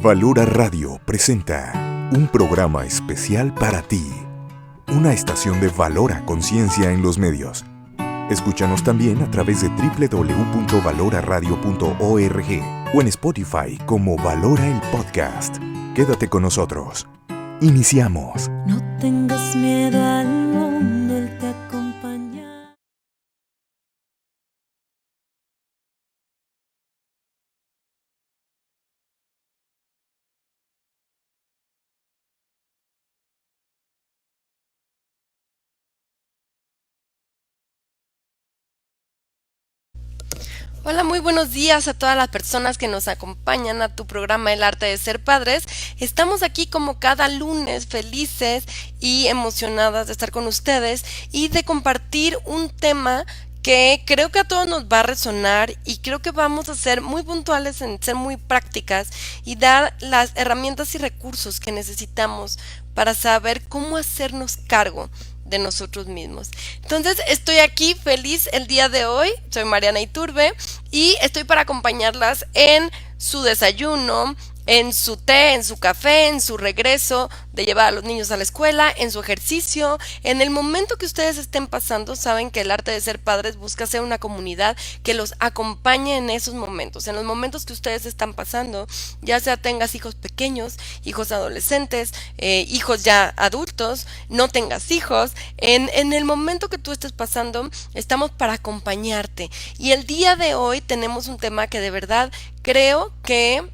Valora Radio presenta un programa especial para ti, una estación de Valora Conciencia en los medios. Escúchanos también a través de www.valoraradio.org o en Spotify como Valora el Podcast. Quédate con nosotros. Iniciamos. No tengas miedo al mundo, Él te acompaña. Hola, muy buenos días a todas las personas que nos acompañan a tu programa El Arte de Ser Padres. Estamos aquí como cada lunes felices y emocionadas de estar con ustedes y de compartir un tema que creo que a todos nos va a resonar y creo que vamos a ser muy puntuales en ser muy prácticas y dar las herramientas y recursos que necesitamos para saber cómo hacernos cargo de nosotros mismos. Entonces estoy aquí feliz el día de hoy, soy Mariana Iturbe y estoy para acompañarlas en su desayuno, en su té, en su café, en su regreso de llevar a los niños a la escuela, en su ejercicio, en el momento que ustedes estén pasando. Saben que el arte de ser padres busca ser una comunidad que los acompañe en esos momentos, en los momentos que ustedes están pasando, ya sea tengas hijos pequeños, hijos adolescentes, hijos ya adultos, no tengas hijos, en el momento que tú estés pasando, estamos para acompañarte. Y el día de hoy tenemos un tema que de verdad creo que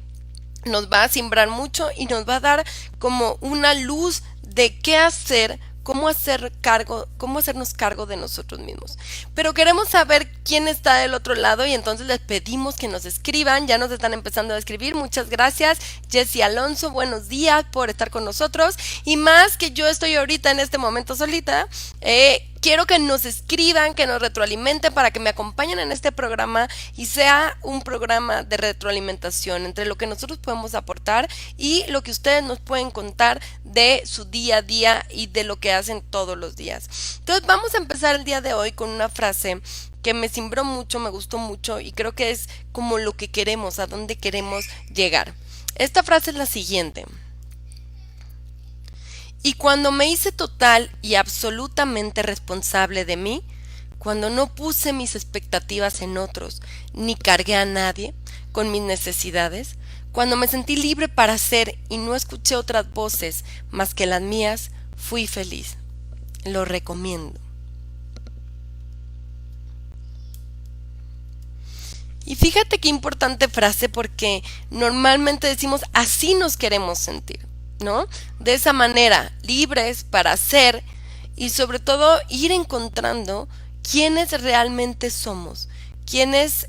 nos va a simbrar mucho y nos va a dar como una luz de qué hacer, cómo hacernos cargo de nosotros mismos. Pero queremos saber quién está del otro lado y entonces les pedimos que nos escriban. Ya nos están empezando a escribir. Muchas gracias, Jessy Alonso, buenos días por estar con nosotros. Y más que yo estoy ahorita en este momento solita, quiero que nos escriban, que nos retroalimenten para que me acompañen en este programa y sea un programa de retroalimentación entre lo que nosotros podemos aportar y lo que ustedes nos pueden contar de su día a día y de lo que hacen todos los días. Entonces vamos a empezar el día de hoy con una frase que me cimbró mucho, me gustó mucho y creo que es como lo que queremos, a dónde queremos llegar. Esta frase es la siguiente: y cuando me hice total y absolutamente responsable de mí, cuando no puse mis expectativas en otros, ni cargué a nadie con mis necesidades, cuando me sentí libre para ser y no escuché otras voces más que las mías, fui feliz. Lo recomiendo. Y fíjate qué importante frase, porque normalmente decimos así nos queremos sentir, ¿no? De esa manera, libres para hacer y sobre todo ir encontrando quiénes realmente somos, quiénes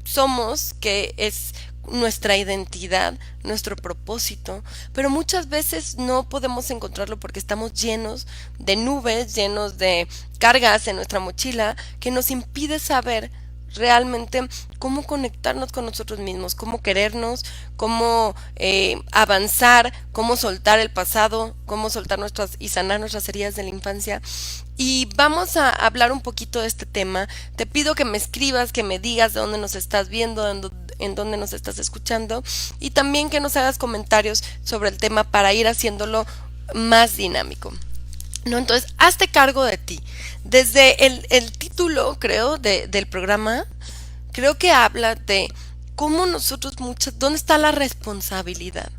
somos, que es nuestra identidad, nuestro propósito, pero muchas veces no podemos encontrarlo porque estamos llenos de nubes, llenos de cargas en nuestra mochila que nos impide saber realmente cómo conectarnos con nosotros mismos, cómo querernos, cómo avanzar, cómo soltar el pasado, cómo soltar y sanar nuestras heridas de la infancia. Y vamos a hablar un poquito de este tema. Te pido que me escribas, que me digas de dónde nos estás viendo, en dónde nos estás escuchando y también que nos hagas comentarios sobre el tema para ir haciéndolo más dinámico. No, entonces, hazte cargo de ti. Desde el título, creo, del programa, creo que habla de cómo nosotros dónde está la responsabilidad.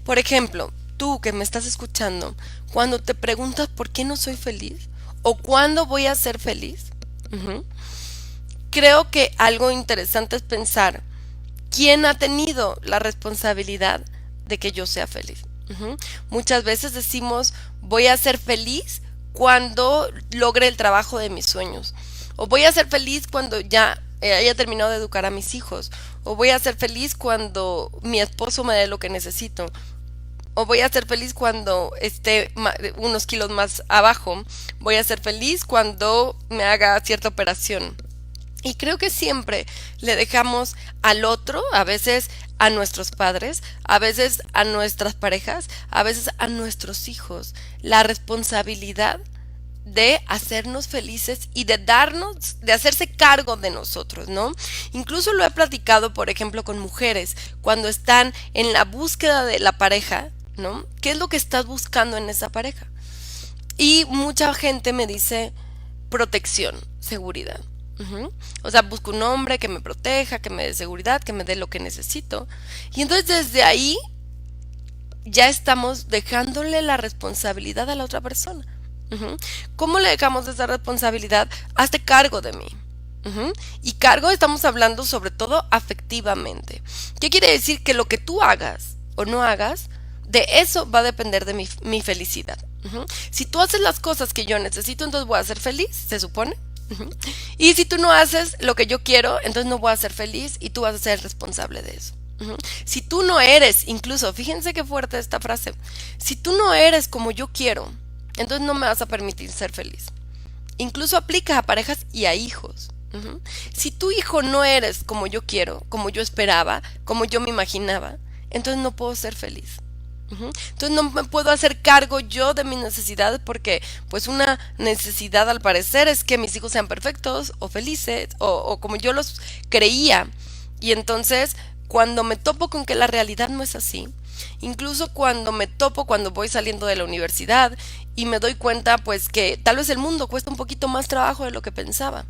Por ejemplo, tú que me estás escuchando, cuando te preguntas por qué no soy feliz o cuándo voy a ser feliz, creo que algo interesante es pensar quién ha tenido la responsabilidad de que yo sea feliz. Muchas veces decimos voy a ser feliz cuando logre el trabajo de mis sueños, o voy a ser feliz cuando ya haya terminado de educar a mis hijos, o voy a ser feliz cuando mi esposo me dé lo que necesito, o voy a ser feliz cuando esté unos kilos más abajo, voy a ser feliz cuando me haga cierta operación. Y creo que siempre le dejamos al otro, a veces a nuestros padres, a veces a nuestras parejas, a veces a nuestros hijos, la responsabilidad de hacernos felices y de hacerse cargo de nosotros, ¿no? Incluso lo he platicado, por ejemplo, con mujeres, cuando están en la búsqueda de la pareja, ¿no? ¿Qué es lo que estás buscando en esa pareja? Y mucha gente me dice protección, seguridad. O sea, busco un hombre que me proteja, que me dé seguridad, que me dé lo que necesito. Y entonces desde ahí ya estamos dejándole la responsabilidad a la otra persona. ¿Cómo le dejamos esa responsabilidad? Hazte cargo de mí. Y cargo estamos hablando sobre todo afectivamente. ¿Qué quiere decir? Que lo que tú hagas o no hagas, de eso va a depender de mi felicidad. Si tú haces las cosas que yo necesito, entonces voy a ser feliz, se supone. Y si tú no haces lo que yo quiero, entonces no voy a ser feliz y tú vas a ser responsable de eso. Si tú no eres, incluso, fíjense qué fuerte esta frase, si tú no eres como yo quiero, entonces no me vas a permitir ser feliz. Incluso aplica a parejas y a hijos. Si tu hijo no eres como yo quiero, como yo esperaba, como yo me imaginaba, entonces no puedo ser feliz. Entonces no me puedo hacer cargo yo de mis necesidades, porque pues una necesidad al parecer es que mis hijos sean perfectos o felices o como yo los creía. Y entonces cuando me topo con que la realidad no es así, incluso cuando voy saliendo de la universidad y me doy cuenta pues que tal vez el mundo cuesta un poquito más trabajo de lo que pensaba,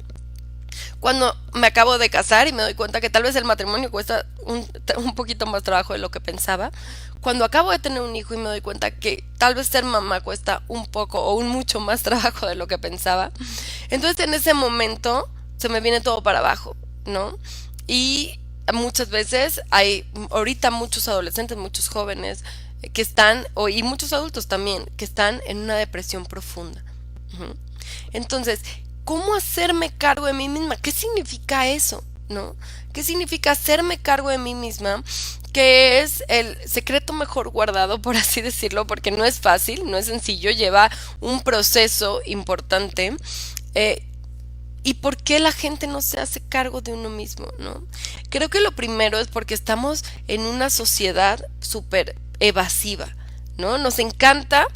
cuando me acabo de casar y me doy cuenta que tal vez el matrimonio cuesta un poquito más trabajo de lo que pensaba, cuando acabo de tener un hijo y me doy cuenta que tal vez ser mamá cuesta un poco o un mucho más trabajo de lo que pensaba, entonces en ese momento se me viene todo para abajo, ¿no? Y muchas veces hay ahorita muchos adolescentes, muchos jóvenes que están, y muchos adultos también, que están en una depresión profunda. Entonces, ¿cómo hacerme cargo de mí misma? ¿Qué significa eso? ¿No? ¿Qué significa hacerme cargo de mí misma? Que es el secreto mejor guardado, por así decirlo, porque no es fácil, no es sencillo, lleva un proceso importante. ¿Y por qué la gente no se hace cargo de uno mismo, no? Creo que lo primero es porque estamos en una sociedad súper evasiva, ¿no? Nos encanta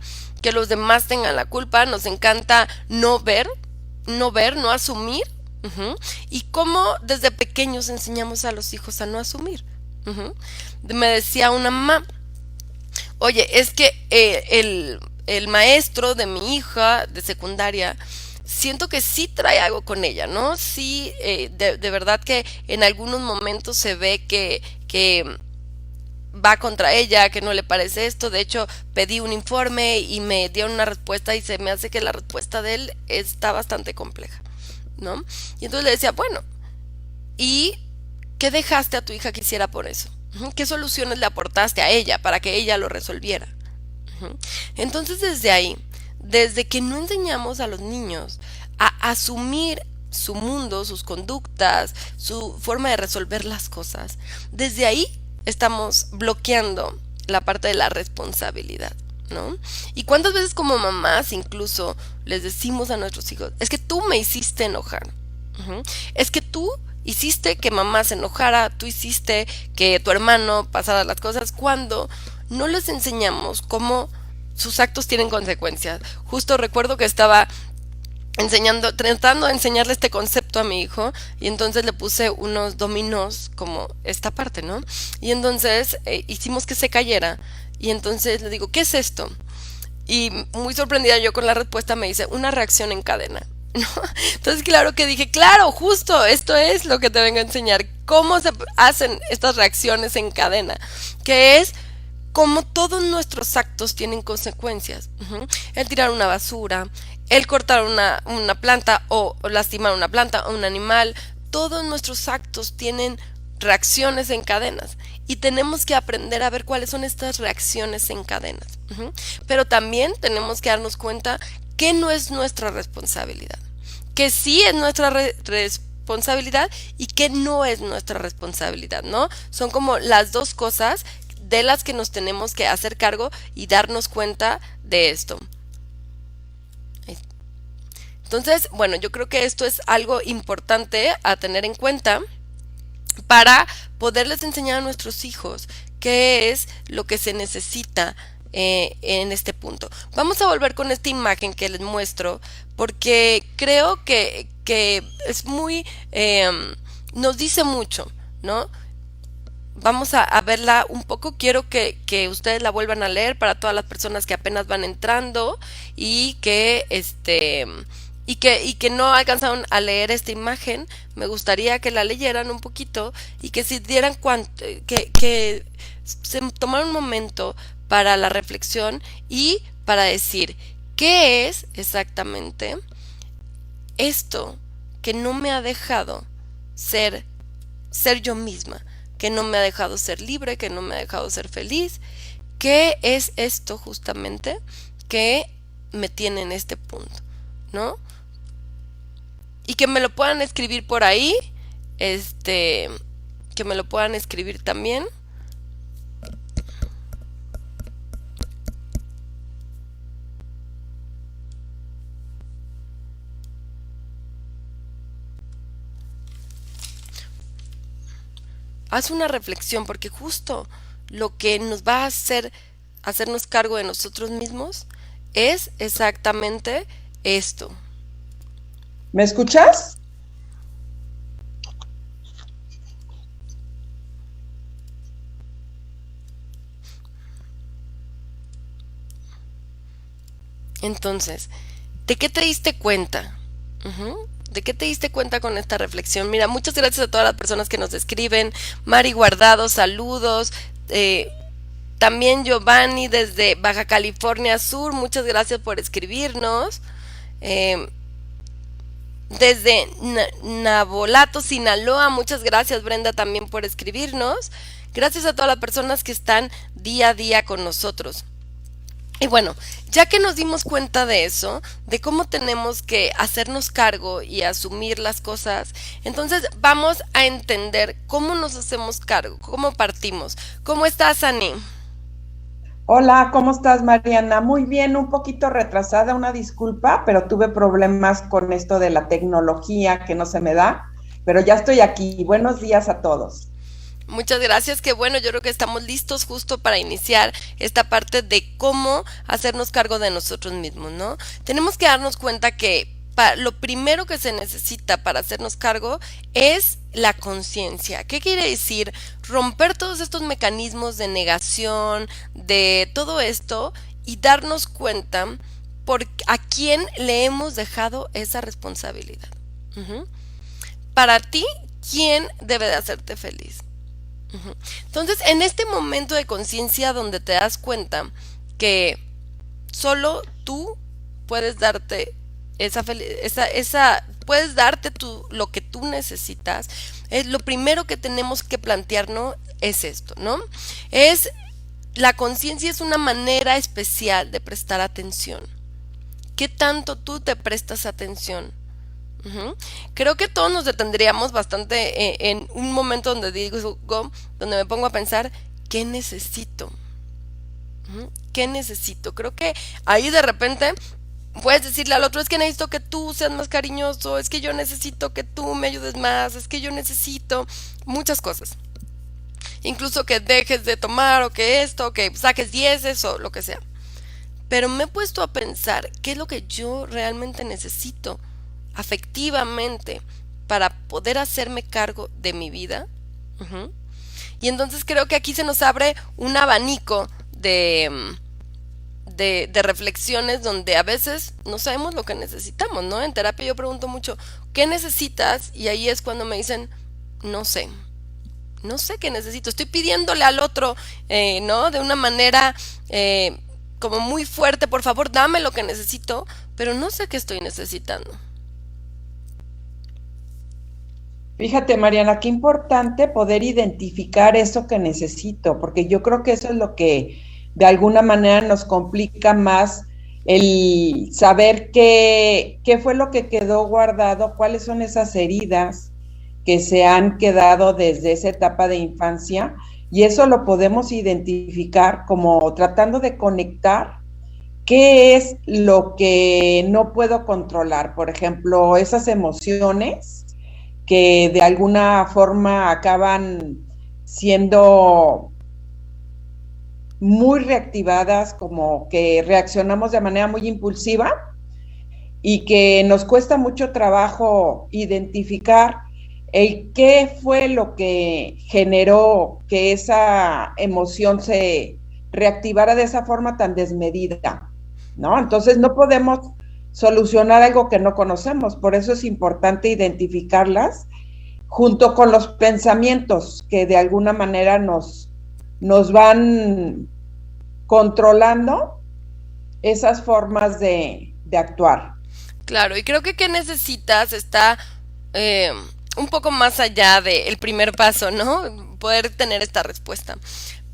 que los demás tengan la culpa, nos encanta no ver, no asumir. Y cómo desde pequeños enseñamos a los hijos a no asumir. Me decía una mamá, oye, es que el maestro de mi hija de secundaria, siento que sí trae algo con ella, ¿no? Sí, de verdad que en algunos momentos se ve que va contra ella, que no le parece esto. De hecho, pedí un informe y me dieron una respuesta y se me hace que la respuesta de él está bastante compleja, ¿no? Y entonces le decía, bueno, ¿y qué dejaste a tu hija que hiciera por eso? ¿Qué soluciones le aportaste a ella para que ella lo resolviera? Entonces desde ahí, desde que no enseñamos a los niños a asumir su mundo, sus conductas, su forma de resolver las cosas, desde ahí estamos bloqueando la parte de la responsabilidad, ¿no? Y cuántas veces como mamás incluso les decimos a nuestros hijos, es que tú me hiciste enojar, es que tú hiciste que mamá se enojara, tú hiciste que tu hermano pasara las cosas, cuando no les enseñamos cómo sus actos tienen consecuencias. Justo recuerdo que estaba tratando de enseñarle este concepto a mi hijo, y entonces le puse unos dominós como esta parte, ¿no? Y entonces hicimos que se cayera, y entonces le digo, ¿qué es esto? Y muy sorprendida yo con la respuesta me dice, una reacción en cadena, ¿no? Entonces claro que dije, claro, justo esto es lo que te vengo a enseñar, cómo se hacen estas reacciones en cadena, que es como todos nuestros actos tienen consecuencias. El tirar una basura, el cortar una planta o lastimar una planta o un animal, todos nuestros actos tienen reacciones en cadenas y tenemos que aprender a ver cuáles son estas reacciones en cadenas. Pero también tenemos que darnos cuenta que no es nuestra responsabilidad, que sí es nuestra responsabilidad y que no es nuestra responsabilidad, ¿no? Son como las dos cosas de las que nos tenemos que hacer cargo y darnos cuenta de esto. Entonces, bueno, yo creo que esto es algo importante a tener en cuenta para poderles enseñar a nuestros hijos qué es lo que se necesita en este punto. Vamos a volver con esta imagen que les muestro porque creo que es muy, nos dice mucho, ¿no? Vamos a verla un poco. Quiero que ustedes la vuelvan a leer para todas las personas que apenas van entrando y que y que no alcanzaron a leer esta imagen. Me gustaría que la leyeran un poquito y que se dieran que se tomaran un momento para la reflexión y para decir qué es exactamente esto que no me ha dejado ser yo misma, que no me ha dejado ser libre, que no me ha dejado ser feliz. ¿Qué es esto justamente que me tiene en este punto, ¿no? Y que me lo puedan escribir por ahí, que me lo puedan escribir también. Haz una reflexión porque justo lo que nos va a hacernos cargo de nosotros mismos es exactamente esto. ¿Me escuchas? Entonces, ¿de qué te diste cuenta? ¿De qué te diste cuenta con esta reflexión? Mira, muchas gracias a todas las personas que nos escriben. Mari Guardado, saludos. También Giovanni desde Baja California Sur, muchas gracias por escribirnos. Eh, Desde Nabolato, Sinaloa, muchas gracias Brenda también por escribirnos. Gracias a todas las personas que están día a día con nosotros. Y bueno, ya que nos dimos cuenta de eso, de cómo tenemos que hacernos cargo y asumir las cosas, entonces vamos a entender cómo nos hacemos cargo, cómo partimos. ¿Cómo estás, Ani? Hola, ¿cómo estás, Mariana? Muy bien, un poquito retrasada, una disculpa, pero tuve problemas con esto de la tecnología que no se me da, pero ya estoy aquí. Buenos días a todos. Muchas gracias, que bueno, yo creo que estamos listos justo para iniciar esta parte de cómo hacernos cargo de nosotros mismos, ¿no? Tenemos que darnos cuenta que lo primero que se necesita para hacernos cargo es la conciencia. ¿Qué quiere decir? Romper todos estos mecanismos de negación, de todo esto y darnos cuenta por a quién le hemos dejado esa responsabilidad. Ujú. Para ti, ¿quién debe de hacerte feliz? Entonces, en este momento de conciencia donde te das cuenta que solo tú puedes darte puedes darte lo que tú necesitas, lo primero que tenemos que plantearnos es esto, ¿no? La conciencia es una manera especial de prestar atención. ¿Qué tanto tú te prestas atención? Creo que todos nos detendríamos bastante en un momento donde me pongo a pensar, ¿qué necesito? ¿Qué necesito? Creo que ahí de repente puedes decirle al otro, es que necesito que tú seas más cariñoso, es que yo necesito que tú me ayudes más, es que yo necesito muchas cosas. Incluso que dejes de tomar o que esto, que saques dieces o lo que sea. Pero me he puesto a pensar qué es lo que yo realmente necesito afectivamente para poder hacerme cargo de mi vida. Y entonces creo que aquí se nos abre un abanico de reflexiones donde a veces no sabemos lo que necesitamos, ¿no? En terapia yo pregunto mucho, ¿qué necesitas? Y ahí es cuando me dicen, no sé, no sé qué necesito. Estoy pidiéndole al otro, ¿no? De una manera como muy fuerte, por favor, dame lo que necesito, pero no sé qué estoy necesitando. Fíjate, Mariana, qué importante poder identificar eso que necesito, porque yo creo que eso es lo que de alguna manera nos complica más el saber qué fue lo que quedó guardado, cuáles son esas heridas que se han quedado desde esa etapa de infancia, y eso lo podemos identificar como tratando de conectar qué es lo que no puedo controlar. Por ejemplo, esas emociones que de alguna forma acaban siendo muy reactivadas, como que reaccionamos de manera muy impulsiva y que nos cuesta mucho trabajo identificar el qué fue lo que generó que esa emoción se reactivara de esa forma tan desmedida, ¿no? Entonces no podemos solucionar algo que no conocemos, por eso es importante identificarlas junto con los pensamientos que de alguna manera nos van controlando esas formas de actuar. Claro, y creo que qué necesitas está eh, un poco más allá del primer paso, ¿no? Poder tener esta respuesta.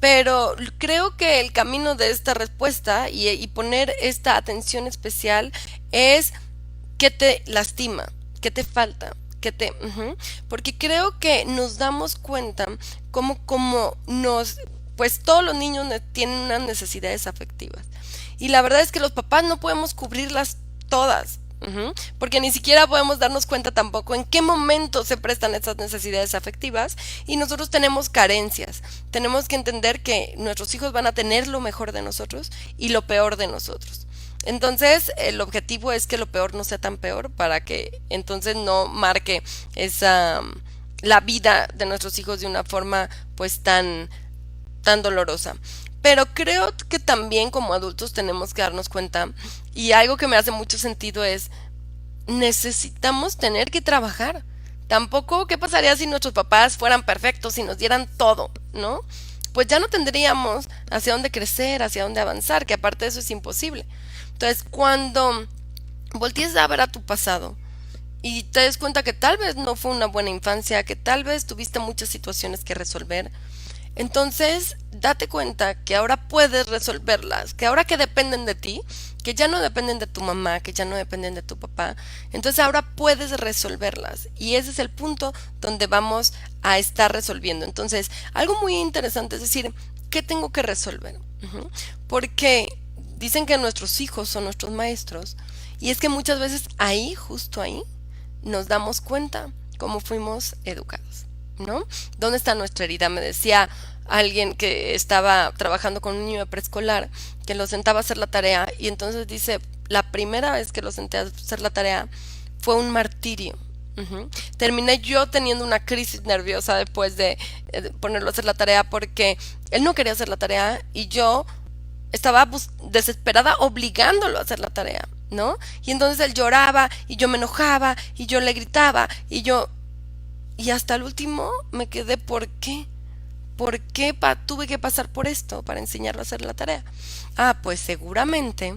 Pero creo que el camino de esta respuesta y poner esta atención especial es qué te lastima, qué te falta, qué te... ujú. Porque creo que nos damos cuenta como nos... Pues todos los niños tienen unas necesidades afectivas. Y la verdad es que los papás no podemos cubrirlas todas. Ujú. Porque ni siquiera podemos darnos cuenta tampoco en qué momento se prestan estas necesidades afectivas y nosotros tenemos carencias. Tenemos que entender que nuestros hijos van a tener lo mejor de nosotros y lo peor de nosotros. Entonces, el objetivo es que lo peor no sea tan peor para que entonces no marque esa la vida de nuestros hijos de una forma pues tan dolorosa. Pero creo que también como adultos tenemos que darnos cuenta, y algo que me hace mucho sentido es, necesitamos tener que trabajar. Tampoco, ¿qué pasaría si nuestros papás fueran perfectos y nos dieran todo, ¿no? Pues ya no tendríamos hacia dónde crecer, hacia dónde avanzar, que aparte de eso es imposible. Entonces, cuando voltees a ver a tu pasado y te des cuenta que tal vez no fue una buena infancia, que tal vez tuviste muchas situaciones que resolver, entonces, date cuenta que ahora puedes resolverlas, que ahora que dependen de ti, que ya no dependen de tu mamá, que ya no dependen de tu papá, entonces ahora puedes resolverlas. Y ese es el punto donde vamos a estar resolviendo. Entonces, algo muy interesante es decir, ¿qué tengo que resolver? Ujú. Porque dicen que nuestros hijos son nuestros maestros. Y es que muchas veces ahí, justo ahí, nos damos cuenta cómo fuimos educados. ¿No? ¿Dónde está nuestra herida? Me decía alguien que estaba trabajando con un niño de preescolar que lo sentaba a hacer la tarea y entonces dice, la primera vez que lo senté a hacer la tarea fue un martirio. Ujú. Terminé yo teniendo una crisis nerviosa después de ponerlo a hacer la tarea porque él no quería hacer la tarea y yo estaba desesperada obligándolo a hacer la tarea, ¿no? Y entonces él lloraba y yo me enojaba y yo le gritaba y hasta el último me quedé, ¿por qué? ¿Por qué tuve que pasar por esto para enseñarlo a hacer la tarea? Ah, pues seguramente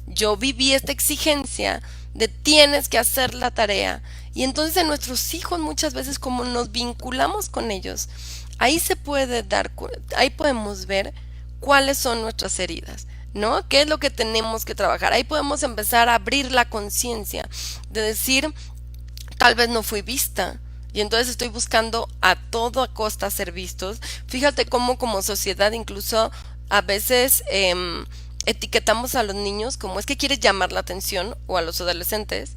yo viví esta exigencia de tienes que hacer la tarea. Y entonces en nuestros hijos muchas veces como nos vinculamos con ellos, ahí se puede ahí podemos ver cuáles son nuestras heridas, ¿no? ¿Qué es lo que tenemos que trabajar? Ahí podemos empezar a abrir la conciencia de decir, tal vez no fui vista. Y entonces estoy buscando a toda costa ser vistos. Fíjate cómo como sociedad incluso a veces etiquetamos a los niños como es que quieres llamar la atención o a los adolescentes,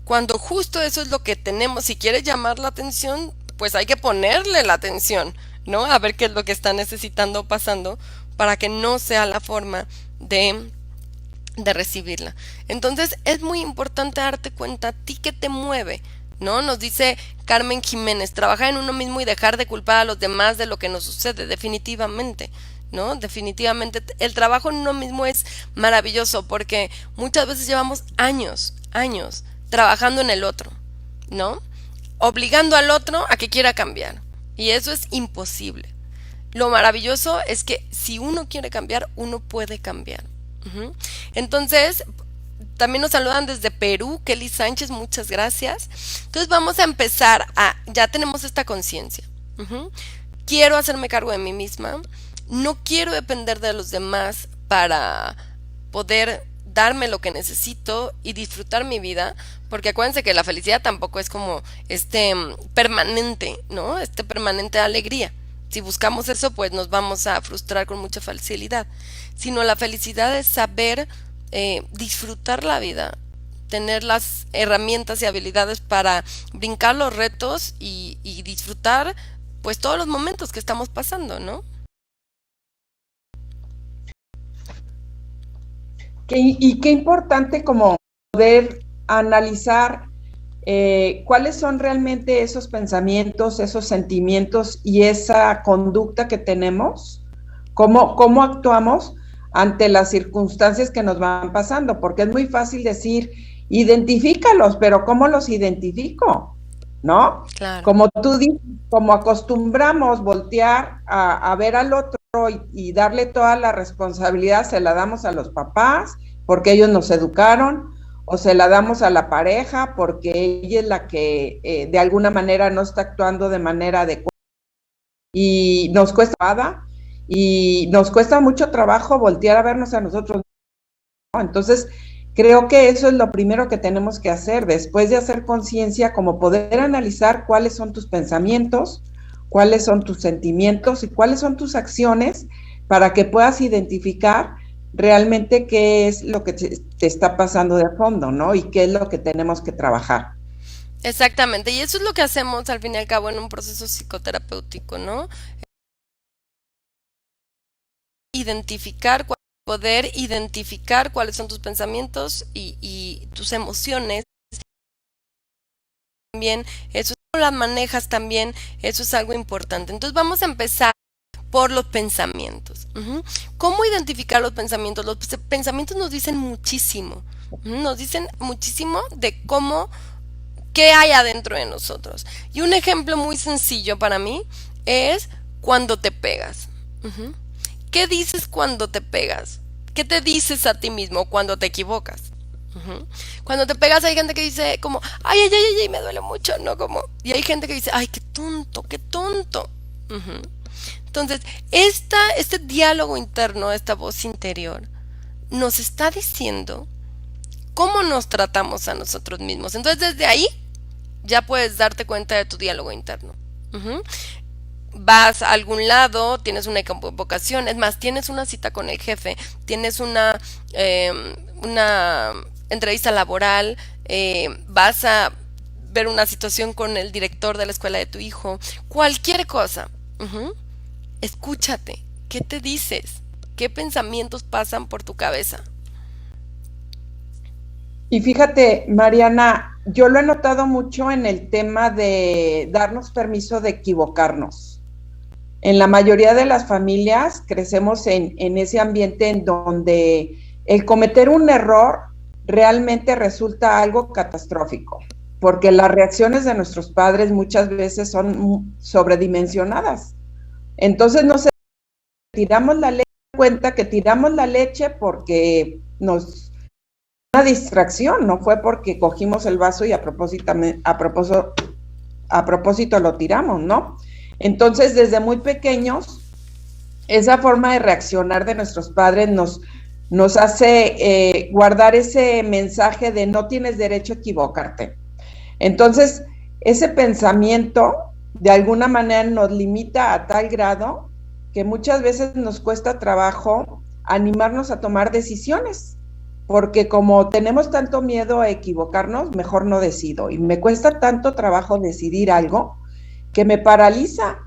cuando justo eso es lo que tenemos. Si quieres llamar la atención, pues hay que ponerle la atención, ¿no? A ver qué es lo que está necesitando o pasando para que no sea la forma de recibirla. Entonces es muy importante darte cuenta a ti que te mueve, ¿no? Nos dice Carmen Jiménez, trabajar en uno mismo y dejar de culpar a los demás de lo que nos sucede, definitivamente, ¿no? Definitivamente el trabajo en uno mismo es maravilloso porque muchas veces llevamos años trabajando en el otro, ¿no? Obligando al otro a que quiera cambiar. Y eso es imposible. Lo maravilloso es que si uno quiere cambiar, uno puede cambiar. Ujú. Entonces, también nos saludan desde Perú, Kelly Sánchez, muchas gracias. Entonces vamos a empezar ya tenemos esta conciencia. Ujú. Quiero hacerme cargo de mí misma, no quiero depender de los demás para poder darme lo que necesito y disfrutar mi vida, porque acuérdense que la felicidad tampoco es como permanente, ¿no? Permanente alegría. Si buscamos eso, pues nos vamos a frustrar con mucha facilidad. Sino la felicidad es saber disfrutar la vida, tener las herramientas y habilidades para brincar los retos y disfrutar pues todos los momentos que estamos pasando, ¿no? Y qué importante como poder analizar cuáles son realmente esos pensamientos, esos sentimientos y esa conducta que tenemos, cómo actuamos ante las circunstancias que nos van pasando, porque es muy fácil decir, identifícalos, pero ¿cómo los identifico? ¿No? Claro. Como tú dices, como acostumbramos voltear a ver al otro y darle toda la responsabilidad, se la damos a los papás porque ellos nos educaron, o se la damos a la pareja porque ella es la que de alguna manera no está actuando de manera adecuada y nos cuesta mucho trabajo voltear a vernos a nosotros, ¿no? Entonces, creo que eso es lo primero que tenemos que hacer, después de hacer conciencia, como poder analizar cuáles son tus pensamientos, cuáles son tus sentimientos y cuáles son tus acciones para que puedas identificar realmente qué es lo que te está pasando de fondo, ¿no? Y qué es lo que tenemos que trabajar. Exactamente, y eso es lo que hacemos al fin y al cabo en un proceso psicoterapéutico, ¿no? Identificar, poder identificar cuáles son tus pensamientos y tus emociones. También, eso cómo las manejas también, eso es algo importante. Entonces vamos a empezar por los pensamientos. ¿Cómo identificar los pensamientos? Los pensamientos nos dicen muchísimo. Nos dicen muchísimo de cómo, qué hay adentro de nosotros. Y un ejemplo muy sencillo para mí es cuando te pegas. Ujú. ¿Qué dices cuando te pegas? ¿Qué te dices a ti mismo cuando te equivocas? Ujú. Cuando te pegas hay gente que dice como, ay, ay, ay, ay, me duele mucho, ¿no? Como, y hay gente que dice, ay, qué tonto, qué tonto. Ujú. Entonces, este diálogo interno, esta voz interior, nos está diciendo cómo nos tratamos a nosotros mismos. Entonces, desde ahí ya puedes darte cuenta de tu diálogo interno. Ujú. Vas a algún lado, tienes una convocación, es más, tienes una cita con el jefe, tienes una entrevista laboral, vas a ver una situación con el director de la escuela de tu hijo, cualquier cosa. Ujú. Escúchate, ¿qué te dices? ¿Qué pensamientos pasan por tu cabeza? Y fíjate, Mariana, yo lo he notado mucho en el tema de darnos permiso de equivocarnos. En la mayoría de las familias crecemos en ese ambiente en donde el cometer un error realmente resulta algo catastrófico, porque las reacciones de nuestros padres muchas veces son sobredimensionadas. Entonces, no sé, tiramos la leche, cuenta que tiramos la leche porque nos una distracción, no fue porque cogimos el vaso y a propósito lo tiramos, ¿no? Entonces, desde muy pequeños, esa forma de reaccionar de nuestros padres nos hace guardar ese mensaje de no tienes derecho a equivocarte. Entonces, ese pensamiento de alguna manera nos limita a tal grado que muchas veces nos cuesta trabajo animarnos a tomar decisiones, porque como tenemos tanto miedo a equivocarnos, mejor no decido. Y me cuesta tanto trabajo decidir algo que me paraliza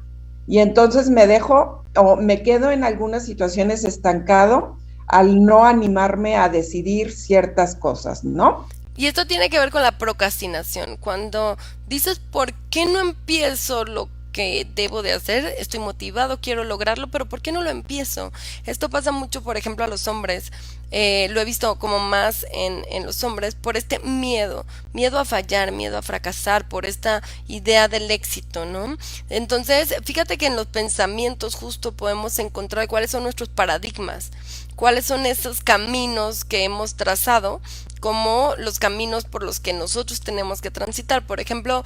y entonces me dejo o me quedo en algunas situaciones estancado al no animarme a decidir ciertas cosas, ¿no? Y esto tiene que ver con la procrastinación. Cuando dices, ¿por qué no empiezo lo que debo de hacer? Estoy motivado, quiero lograrlo, pero ¿por qué no lo empiezo? Esto pasa mucho, por ejemplo, a los hombres. Lo he visto como más en los hombres por este miedo, miedo a fallar, miedo a fracasar, por esta idea del éxito, ¿no? Entonces, fíjate que en los pensamientos justo podemos encontrar cuáles son nuestros paradigmas, cuáles son esos caminos que hemos trazado como los caminos por los que nosotros tenemos que transitar. Por ejemplo,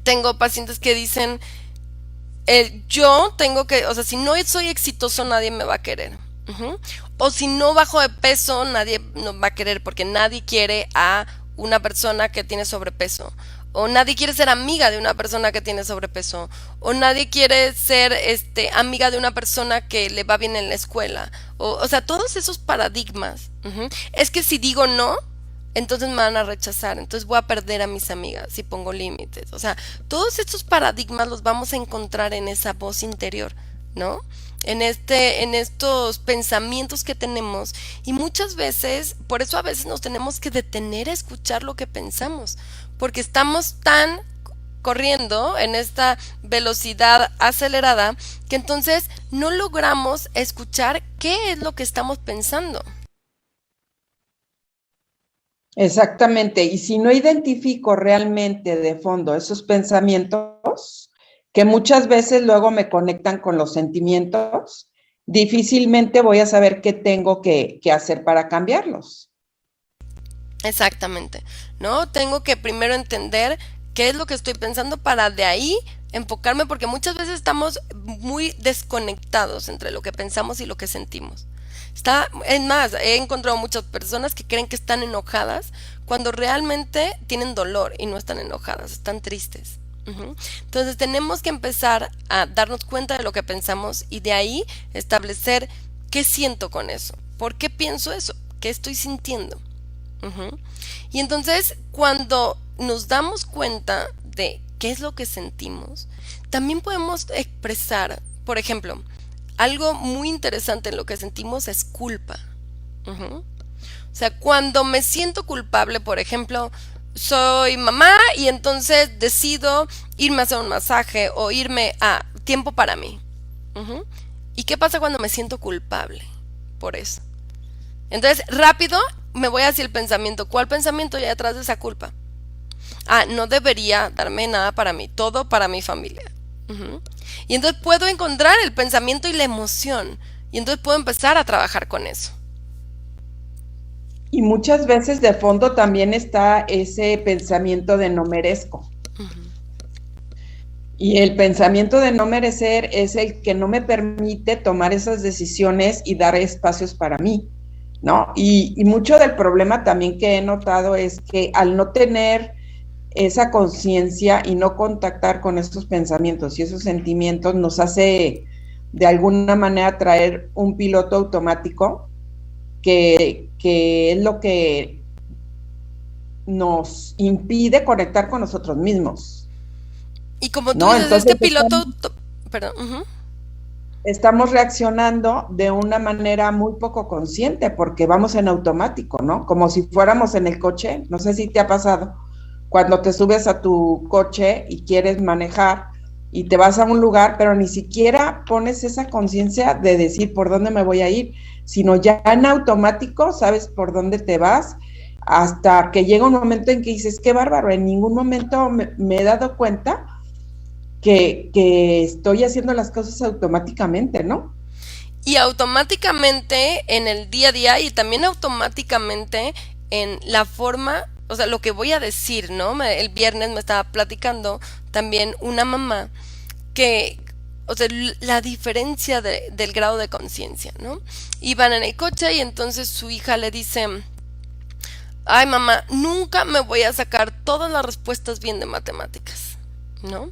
tengo pacientes que dicen, yo tengo que, o sea, si no soy exitoso nadie me va a querer. Ujú. O si no bajo de peso nadie no va a querer porque nadie quiere a una persona que tiene sobrepeso. O nadie quiere ser amiga de una persona que tiene sobrepeso. O nadie quiere ser amiga de una persona que le va bien en la escuela. O sea, todos esos paradigmas. Ujú. Es que si digo no, entonces me van a rechazar. Entonces voy a perder a mis amigas si pongo límites. O sea, todos estos paradigmas los vamos a encontrar en esa voz interior, ¿no? en estos pensamientos que tenemos, y muchas veces, por eso a veces nos tenemos que detener a escuchar lo que pensamos, porque estamos tan corriendo en esta velocidad acelerada que entonces no logramos escuchar qué es lo que estamos pensando. Exactamente, y si no identifico realmente de fondo esos pensamientos, que muchas veces luego me conectan con los sentimientos, difícilmente voy a saber qué tengo que hacer para cambiarlos. Exactamente, ¿no? Tengo que primero entender qué es lo que estoy pensando para de ahí enfocarme, porque muchas veces estamos muy desconectados entre lo que pensamos y lo que sentimos. Es más, he encontrado muchas personas que creen que están enojadas cuando realmente tienen dolor y no están enojadas, están tristes. Ujú. Entonces tenemos que empezar a darnos cuenta de lo que pensamos y de ahí establecer qué siento con eso, por qué pienso eso, qué estoy sintiendo. Ujú. Y entonces, cuando nos damos cuenta de qué es lo que sentimos, también podemos expresar, por ejemplo, algo muy interesante en lo que sentimos es culpa. Ujú. O sea, cuando me siento culpable, por ejemplo, soy mamá y entonces decido irme a hacer un masaje o irme a tiempo para mí. Ujú. ¿Y qué pasa cuando me siento culpable por eso? Entonces, rápido me voy hacia el pensamiento. ¿Cuál pensamiento hay detrás de esa culpa? Ah, no debería darme nada para mí, todo para mi familia. Ujú. Y entonces puedo encontrar el pensamiento y la emoción. Y entonces puedo empezar a trabajar con eso. Y muchas veces de fondo también está ese pensamiento de no merezco. Y el pensamiento de no merecer es el que no me permite tomar esas decisiones y dar espacios para mí, ¿no? Y mucho del problema también que he notado es que al no tener esa conciencia y no contactar con esos pensamientos y esos sentimientos nos hace de alguna manera traer un piloto automático que es lo que nos impide conectar con nosotros mismos, Y como tú ¿no? dices, Entonces este piloto perdón, estamos reaccionando de una manera muy poco consciente porque vamos en automático, ¿no? Como si fuéramos en el coche, no sé si te ha pasado, cuando te subes a tu coche y quieres manejar y te vas a un lugar, pero ni siquiera pones esa conciencia de decir por dónde me voy a ir, sino ya en automático sabes por dónde te vas, hasta que llega un momento en que dices, qué bárbaro, en ningún momento me he dado cuenta que estoy haciendo las cosas automáticamente, ¿no? y automáticamente en el día a día y también automáticamente en la forma, o sea, lo que voy a decir, ¿no? El viernes me estaba platicando también una mamá que, o sea, la diferencia del grado de conciencia, ¿no? Iban en el coche y entonces su hija le dice, ay mamá, nunca me voy a sacar todas las respuestas bien de matemáticas, ¿no?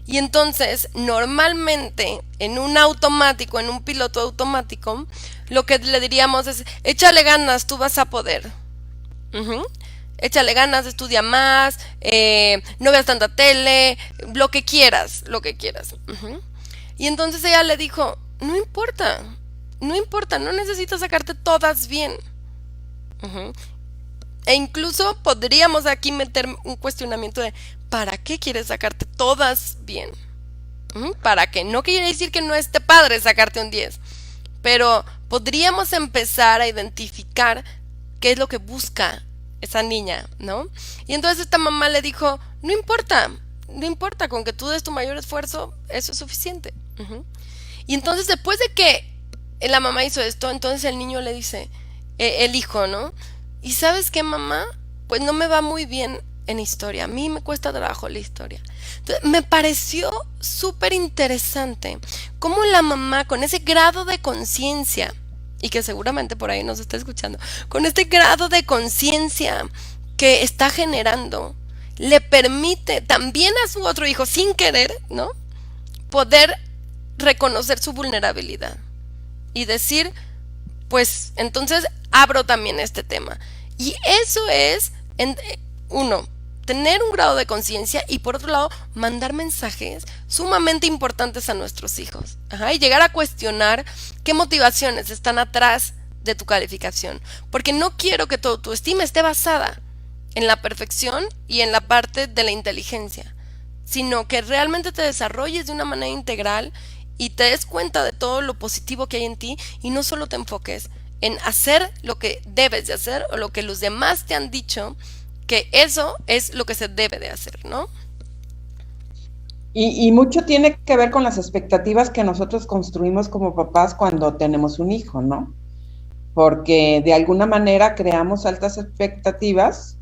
Y entonces, normalmente, en un automático, en un piloto automático, lo que le diríamos es, échale ganas, tú vas a poder. Ujú. Échale ganas, estudia más, no veas tanta tele, lo que quieras, lo que quieras. Ujú. Y entonces ella le dijo, no importa, no importa, no necesitas sacarte todas bien. Ujú. E incluso podríamos aquí meter un cuestionamiento de ¿para qué quieres sacarte todas bien? ¿Para qué? No quiere decir que no esté padre sacarte un 10, pero podríamos empezar a identificar qué es lo que busca esa niña, ¿no? Y entonces esta mamá le dijo, no importa, no importa, con que tú des tu mayor esfuerzo, eso es suficiente. Ujú. Y entonces después de que la mamá hizo esto, entonces el niño le dice, el hijo, ¿no? ¿Y sabes qué, mamá? Pues no me va muy bien en historia. A mí me cuesta trabajo la historia. Entonces, me pareció súper interesante cómo la mamá, con ese grado de conciencia, y que seguramente por ahí nos está escuchando, con este grado de conciencia que está generando, le permite también a su otro hijo, sin querer, ¿no? Poder reconocer su vulnerabilidad y decir, pues entonces abro también este tema. Y eso es, uno, tener un grado de conciencia y por otro lado mandar mensajes sumamente importantes a nuestros hijos. Y llegar a cuestionar qué motivaciones están atrás de tu calificación, porque no quiero que tu autoestima esté basada en la perfección y en la parte de la inteligencia, sino que realmente te desarrolles de una manera integral y te des cuenta de todo lo positivo que hay en ti y no solo te enfoques en hacer lo que debes de hacer o lo que los demás te han dicho que eso es lo que se debe de hacer, ¿no? Y mucho tiene que ver con las expectativas que nosotros construimos como papás cuando tenemos un hijo, ¿no? Porque de alguna manera creamos altas expectativas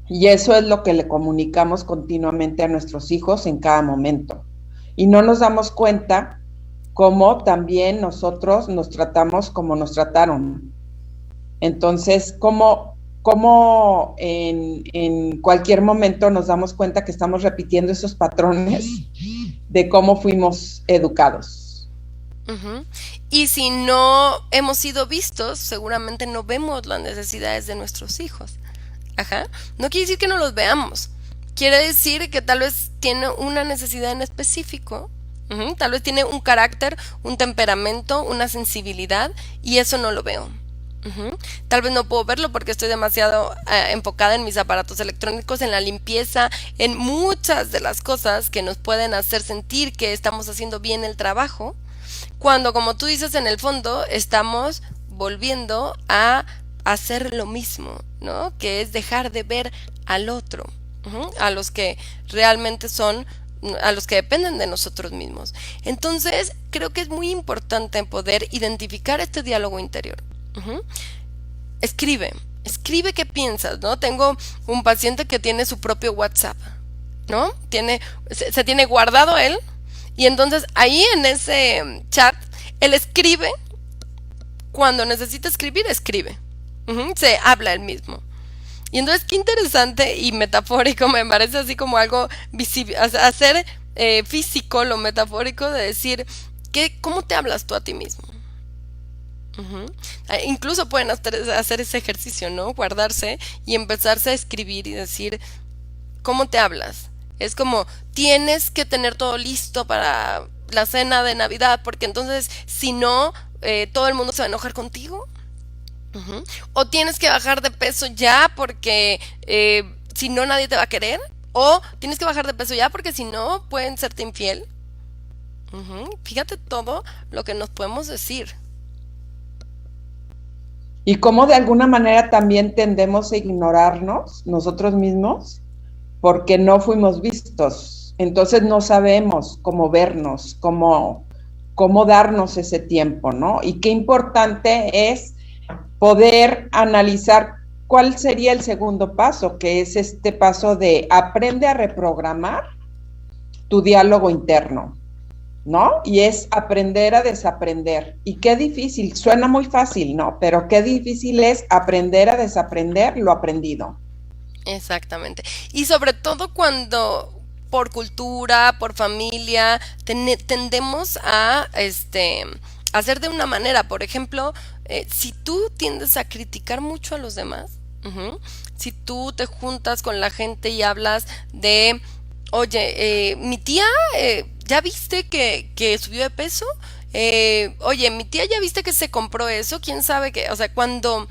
y eso es lo que le comunicamos continuamente a nuestros hijos en cada momento. Y no nos damos cuenta cómo también nosotros nos tratamos como nos trataron. Entonces, cómo en cualquier momento nos damos cuenta que estamos repitiendo esos patrones de cómo fuimos educados. Uh-huh. Y si no hemos sido vistos, seguramente no vemos las necesidades de nuestros hijos. No quiere decir que no los veamos. Quiere decir que tal vez tiene una necesidad en específico. Tal vez tiene un carácter, un temperamento, una sensibilidad y eso no lo veo. Tal vez no puedo verlo porque estoy demasiado enfocada en mis aparatos electrónicos, en la limpieza, en muchas de las cosas que nos pueden hacer sentir que estamos haciendo bien el trabajo, cuando, como tú dices, en el fondo estamos volviendo a hacer lo mismo, ¿no? Que es dejar de ver al otro, a los que realmente son, a los que dependen de nosotros mismos. Entonces, creo que es muy importante poder identificar este diálogo interior. Escribe qué piensas, ¿no? Tengo un paciente que tiene su propio WhatsApp, ¿no? Se tiene guardado él y entonces ahí en ese chat él escribe cuando necesita escribir, escribe. Se habla él mismo. Y entonces qué interesante y metafórico, me parece así como algo visible, hacer físico lo metafórico de decir ¿cómo te hablas tú a ti mismo? Incluso pueden hacer ese ejercicio, ¿no? Guardarse y empezarse a escribir y decir ¿cómo te hablas? Es como tienes que tener todo listo para la cena de Navidad porque entonces si no todo el mundo se va a enojar contigo. O tienes que bajar de peso ya porque si no nadie te va a querer. O tienes que bajar de peso ya porque si no pueden serte infiel. Fíjate todo lo que nos podemos decir. Y cómo de alguna manera también tendemos a ignorarnos nosotros mismos porque no fuimos vistos. Entonces no sabemos cómo vernos, cómo darnos ese tiempo, ¿no? Y qué importante es poder analizar cuál sería el segundo paso, que es este paso de aprende a reprogramar tu diálogo interno, ¿no? Y es aprender a desaprender. Y qué difícil, suena muy fácil, ¿no? Pero qué difícil es aprender a desaprender lo aprendido. Exactamente. Y sobre todo cuando por cultura, por familia, tendemos a hacer de una manera. Por ejemplo, si tú tiendes a criticar mucho a los demás, si tú te juntas con la gente y hablas de, oye, mi tía, ¿ya viste que subió de peso? Oye, mi tía, ¿ya viste que se compró eso? ¿Quién sabe qué? O sea, cuando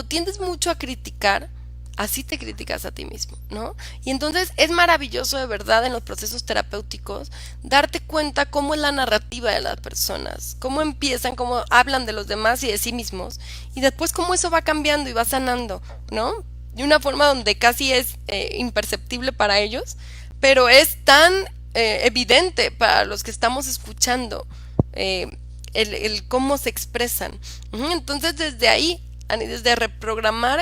tiendes mucho a criticar, así te criticas a ti mismo, ¿no? Y entonces es maravilloso de verdad en los procesos terapéuticos darte cuenta cómo es la narrativa de las personas, cómo empiezan, cómo hablan de los demás y de sí mismos, y después cómo eso va cambiando y va sanando, ¿no? De una forma donde casi es imperceptible para ellos, pero es tan evidente para los que estamos escuchando el cómo se expresan. Entonces desde ahí, Ani, desde reprogramar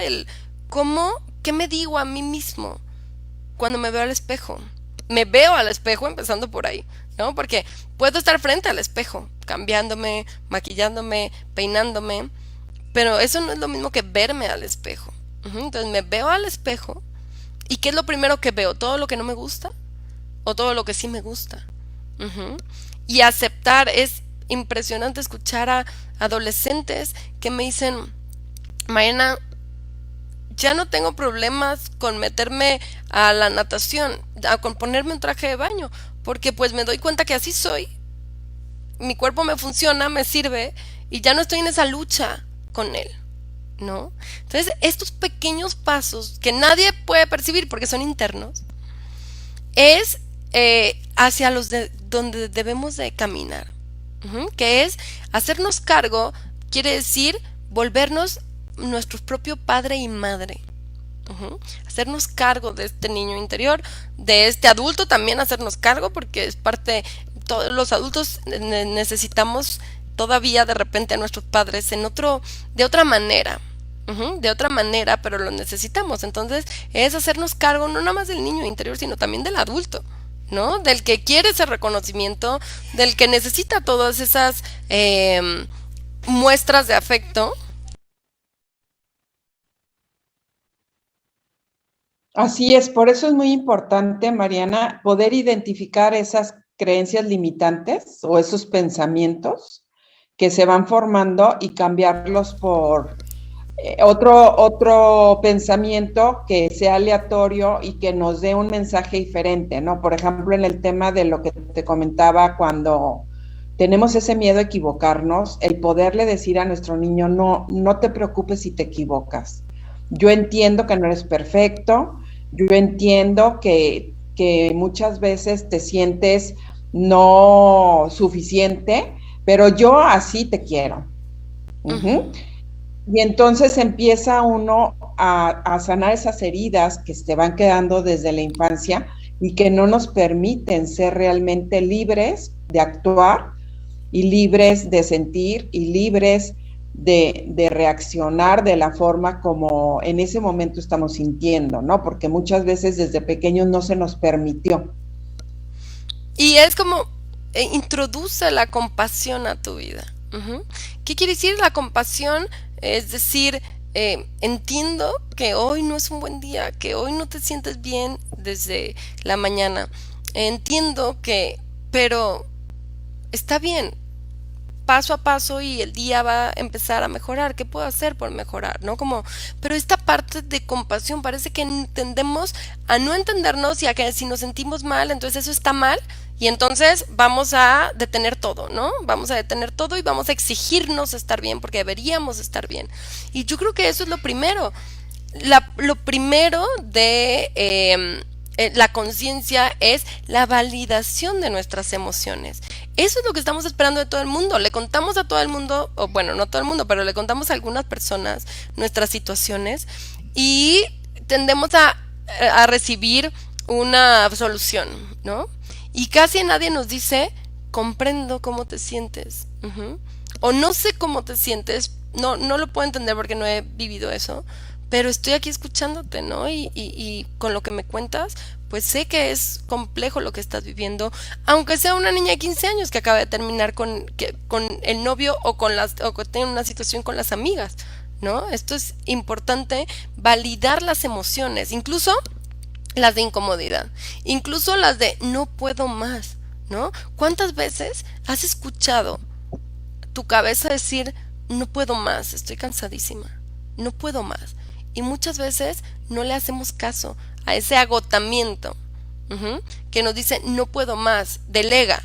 ¿qué me digo a mí mismo cuando me veo al espejo? Me veo al espejo empezando por ahí, ¿no? Porque puedo estar frente al espejo, cambiándome, maquillándome, peinándome, pero eso no es lo mismo que verme al espejo. Entonces me veo al espejo y ¿qué es lo primero que veo? ¿Todo lo que no me gusta? ¿O todo lo que sí me gusta? Y aceptar, es impresionante escuchar a adolescentes que me dicen, Mariana, ya no tengo problemas con meterme a la natación, con ponerme un traje de baño, porque pues me doy cuenta que así soy, mi cuerpo me funciona, me sirve y ya no estoy en esa lucha con él, ¿no? Entonces, estos pequeños pasos que nadie puede percibir porque son internos, es hacia donde debemos de caminar, que es hacernos cargo, quiere decir volvernos nuestro propio padre y madre. Hacernos cargo de este niño interior, de este adulto también hacernos cargo, porque es parte, todos los adultos necesitamos todavía de repente a nuestros padres de otra manera, de otra manera, pero lo necesitamos. Entonces es hacernos cargo no nada más del niño interior, sino también del adulto, ¿no? Del que quiere ese reconocimiento, del que necesita todas esas muestras de afecto. Así es, por eso es muy importante, Mariana, poder identificar esas creencias limitantes o esos pensamientos que se van formando y cambiarlos por otro pensamiento que sea aleatorio y que nos dé un mensaje diferente, ¿no? Por ejemplo, en el tema de lo que te comentaba, cuando tenemos ese miedo a equivocarnos, el poderle decir a nuestro niño, no te preocupes si te equivocas. Yo entiendo que no eres perfecto, yo entiendo que muchas veces te sientes no suficiente, pero yo así te quiero. Y entonces empieza uno a sanar esas heridas que se van quedando desde la infancia y que no nos permiten ser realmente libres de actuar y libres de sentir y libres de reaccionar de la forma como en ese momento estamos sintiendo, ¿no? Porque muchas veces desde pequeños no se nos permitió. Y es como introduce la compasión a tu vida. ¿Qué quiere decir la compasión? Es decir, entiendo que hoy no es un buen día, que hoy no te sientes bien desde la mañana. Entiendo pero está bien, paso a paso y el día va a empezar a mejorar. ¿Qué puedo hacer por mejorar? ¿No? Pero esta parte de compasión parece que tendemos a no entendernos y a que si nos sentimos mal, entonces eso está mal y entonces vamos a detener todo, ¿no? Vamos a detener todo y vamos a exigirnos estar bien porque deberíamos estar bien. Y yo creo que eso es lo primero. Lo primero de la conciencia es la validación de nuestras emociones. Eso es lo que estamos esperando de todo el mundo. Le contamos a todo el mundo, o bueno, no todo el mundo, pero le contamos a algunas personas nuestras situaciones y tendemos a recibir una solución, ¿no? Y casi nadie nos dice, comprendo cómo te sientes, o no sé cómo te sientes, no lo puedo entender porque no he vivido eso, pero estoy aquí escuchándote, ¿no? Y con lo que me cuentas, pues sé que es complejo lo que estás viviendo, aunque sea una niña de 15 años que acaba de terminar con el novio o que tiene una situación con las amigas, ¿no? Esto es importante, validar las emociones, incluso las de incomodidad, incluso las de no puedo más, ¿no? ¿Cuántas veces has escuchado tu cabeza decir no puedo más, estoy cansadísima, no puedo más? Y muchas veces no le hacemos caso a ese agotamiento que nos dice no puedo más, delega,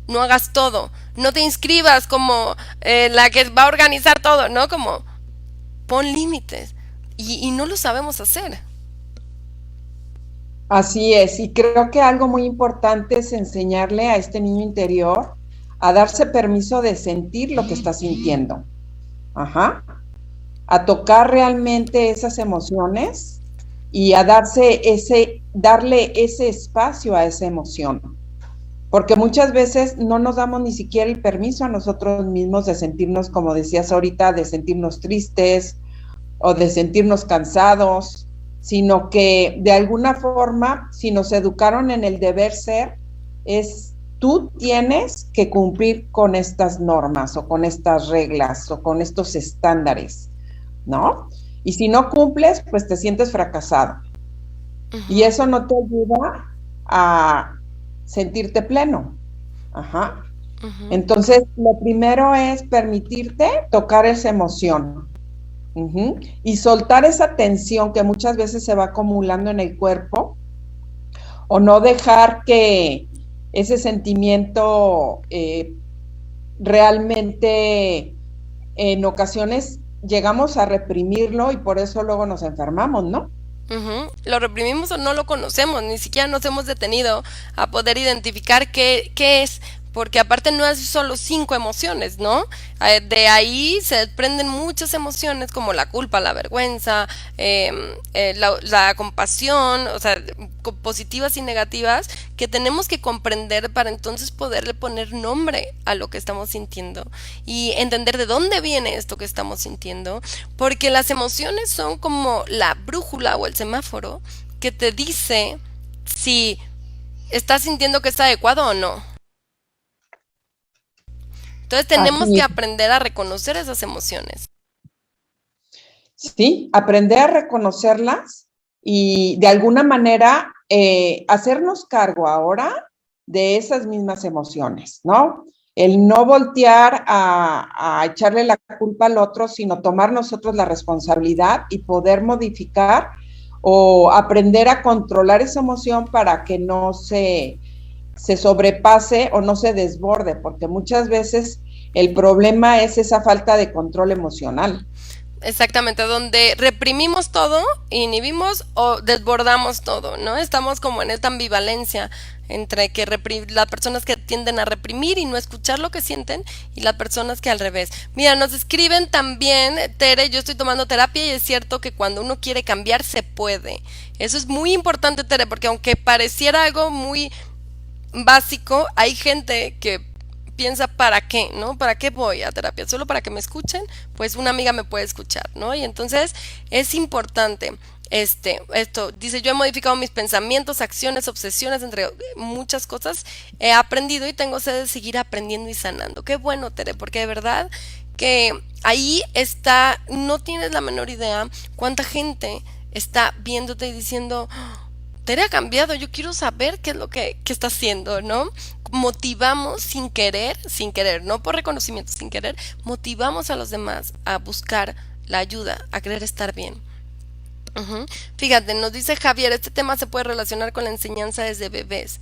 no hagas todo, no te inscribas como la que va a organizar todo, ¿no? Como pon límites y no lo sabemos hacer. Así es, y creo que algo muy importante es enseñarle a este niño interior a darse permiso de sentir lo que está sintiendo. A tocar realmente esas emociones y a darle ese espacio a esa emoción. Porque muchas veces no nos damos ni siquiera el permiso a nosotros mismos de sentirnos, como decías ahorita, de sentirnos tristes o de sentirnos cansados, sino que de alguna forma, si nos educaron en el deber ser, es tú tienes que cumplir con estas normas o con estas reglas o con estos estándares, ¿no? Y si no cumples, pues te sientes fracasado. Y eso no te ayuda a sentirte pleno. Entonces, lo primero es permitirte tocar esa emoción. Ujú. Y soltar esa tensión que muchas veces se va acumulando en el cuerpo, o no dejar que ese sentimiento realmente en ocasiones llegamos a reprimirlo y por eso luego nos enfermamos, ¿no? Ujú. Lo reprimimos o no lo conocemos, ni siquiera nos hemos detenido a poder identificar qué es, porque aparte no es solo cinco emociones, ¿no? De ahí se desprenden muchas emociones como la culpa, la vergüenza, la compasión, o sea, positivas y negativas, que tenemos que comprender para entonces poderle poner nombre a lo que estamos sintiendo y entender de dónde viene esto que estamos sintiendo, porque las emociones son como la brújula o el semáforo que te dice si estás sintiendo que está adecuado o no. Entonces tenemos que Así, aprender a reconocer esas emociones. sí, aprender a reconocerlas y de alguna manera hacernos cargo ahora de esas mismas emociones, ¿no? El no voltear a echarle la culpa al otro, sino tomar nosotros la responsabilidad y poder modificar o aprender a controlar esa emoción para que no se sobrepase o no se desborde, porque muchas veces el problema es esa falta de control emocional. Exactamente, donde reprimimos todo, inhibimos o desbordamos todo, ¿no? Estamos como en esta ambivalencia entre que las personas que tienden a reprimir y no escuchar lo que sienten y las personas que al revés. Mira, nos escriben también, Tere, yo estoy tomando terapia y es cierto que cuando uno quiere cambiar se puede. Eso es muy importante, Tere, porque aunque pareciera algo muy básico, hay gente que piensa para qué, ¿no? ¿Para qué voy a terapia? ¿Solo para que me escuchen? Pues una amiga me puede escuchar, ¿no? Y entonces es importante esto, dice, yo he modificado mis pensamientos, acciones, obsesiones, entre muchas cosas, he aprendido y tengo sed de seguir aprendiendo y sanando. Qué bueno, Tere, porque de verdad que ahí está, no tienes la menor idea cuánta gente está viéndote y diciendo, Tere ha cambiado, yo quiero saber qué es lo que está haciendo, ¿no? Motivamos sin querer, no por reconocimiento, sin querer, motivamos a los demás a buscar la ayuda, a querer estar bien. Ujú. Fíjate, nos dice Javier, este tema se puede relacionar con la enseñanza desde bebés.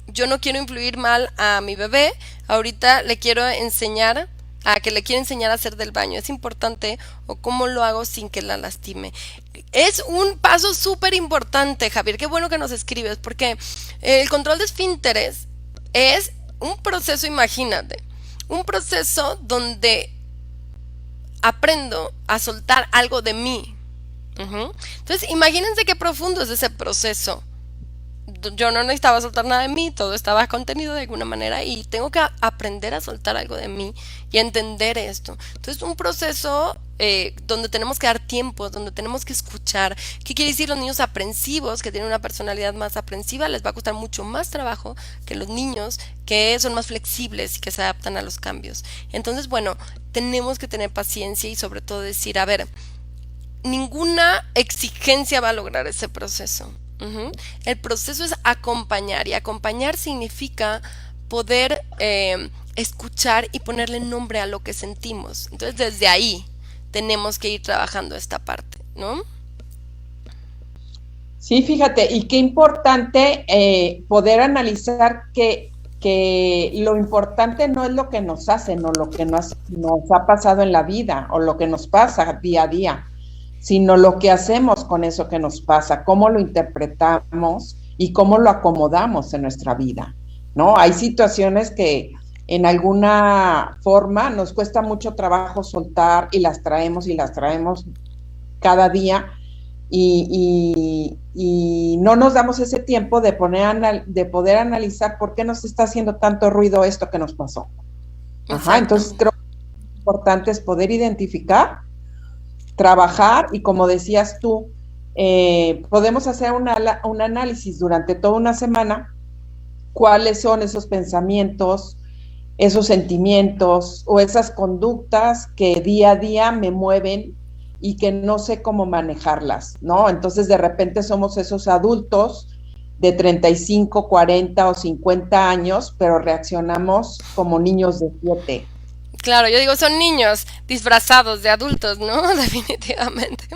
Yo no quiero influir mal a mi bebé, ahorita le quiero enseñar a que le quiero enseñar a hacer del baño. Es importante o cómo lo hago sin que la lastime. Es un paso súper importante, Javier. Qué bueno que nos escribes, porque el control de esfínteres es un proceso, imagínate, un proceso donde aprendo a soltar algo de mí. Ujú. Entonces, imagínense qué profundo es ese proceso. Yo no necesitaba soltar nada de mí, todo estaba contenido de alguna manera y tengo que aprender a soltar algo de mí y entender esto. Entonces, un proceso donde tenemos que dar tiempo, donde tenemos que escuchar. ¿Qué quiere decir? Los niños aprensivos, que tienen una personalidad más aprensiva, les va a costar mucho más trabajo que los niños que son más flexibles y que se adaptan a los cambios. Entonces, bueno, tenemos que tener paciencia y sobre todo decir, a ver, ninguna exigencia va a lograr ese proceso. Ujú. El proceso es acompañar y acompañar significa poder escuchar y ponerle nombre a lo que sentimos. Entonces desde ahí tenemos que ir trabajando esta parte, ¿no? Sí, fíjate, y qué importante poder analizar que lo importante no es lo que nos hacen o lo que nos ha pasado en la vida o lo que nos pasa día a día, sino lo que hacemos con eso que nos pasa, cómo lo interpretamos y cómo lo acomodamos en nuestra vida, ¿no? Hay situaciones que en alguna forma nos cuesta mucho trabajo soltar y las traemos cada día y no nos damos ese tiempo de poder analizar por qué nos está haciendo tanto ruido esto que nos pasó. Ajá, Exacto. entonces creo que lo importante es poder identificar, trabajar y como decías tú, podemos hacer un análisis durante toda una semana, cuáles son esos pensamientos, esos sentimientos o esas conductas que día a día me mueven y que no sé cómo manejarlas, ¿no? Entonces de repente somos esos adultos de 35, 40 o 50 años, pero reaccionamos como niños de 7. Claro, yo digo, son niños disfrazados de adultos, ¿no? Definitivamente.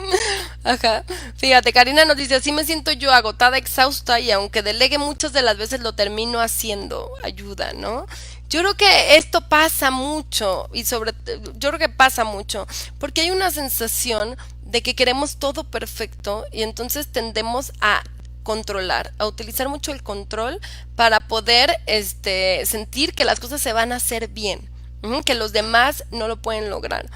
Ajá. Fíjate, Karina nos dice, así me siento yo agotada, exhausta y aunque delegue muchas de las veces lo termino haciendo. Ayuda, ¿no? Yo creo que esto pasa mucho yo creo que pasa mucho porque hay una sensación de que queremos todo perfecto y entonces tendemos a controlar, a utilizar mucho el control para poder sentir que las cosas se van a hacer bien. Que los demás no lo pueden lograr.